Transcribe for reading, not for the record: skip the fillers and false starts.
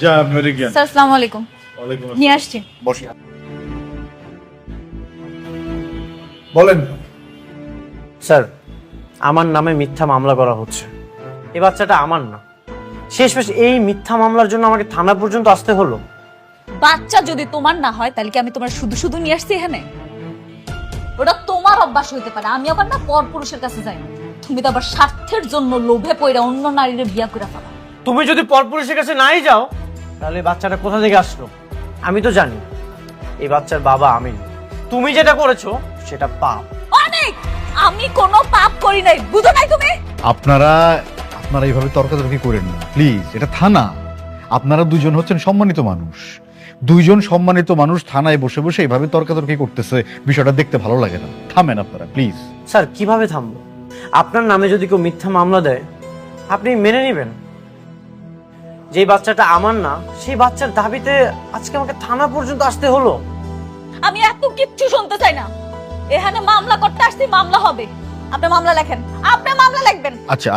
যা আপনি ওদিকে যান। স্যার আসসালামু আলাইকুম। ওয়ালাইকুম আসসালাম। নিয়ে আসছি। বসে বলেন। স্যার, আমার নামে মিথ্যা মামলা করা হচ্ছে। এই বাচ্চাটা আমার না। শেষমেশ এই মিথ্যা মামলার জন্য আমাকে থানা পর্যন্ত আসতে হলো। বাচ্চা যদি তোমার না হয় তাহলে কি আমি তোমার শুধু শুধু নিয়ে আসছি এখানে? ওটা তোমার অভ্যাস হইতে পারে, আমি আবার না পর পুরুষের কাছে যাই না। তুমি তো আবার স্বার্থের জন্য লোভে পড়ে অন্য নারীর বিয়া করে ফেলা। তুমি যদি পরপুরুষের কাছে নাই যাও তাহলে এই বাচ্চাটা কোথা থেকে আসলো? আমি তো জানি এই বাচ্চার বাবা আমি না। তুমি যেটা করেছো সেটা পাপ। অনেক, আমি কোনো পাপ করি নাই, বুঝো নাই তুমি? আপনারা এইভাবে তর্কাতর্কি করেন না প্লিজ। এটা থানা, আপনারা দুজন হচ্ছেন সম্মানিত মানুষ। দুইজন সম্মানিত মানুষ থানায় বসে বসে এইভাবে তর্কাতর্কি করতেছে, বিষয়টা দেখতে ভালো লাগে না। থামেন আপনারা প্লিজ। স্যার, কিভাবে থামবো? আপনার নামে যদি কেউ মিথ্যা মামলা দেয় আপনি মেনে নেবেন? যেই বাচ্চাটা আমার না সেই বাচ্চার দাবিতে আজকে আমাকে থানা পর্যন্ত আসতে হলো। আমি এত কিচ্ছু শুনতে চাই না। এখানে মামলা করতে আসছি, মামলা হবে। আপনি মামলা লেখেন, আপনি মামলা লিখবেন। আচ্ছা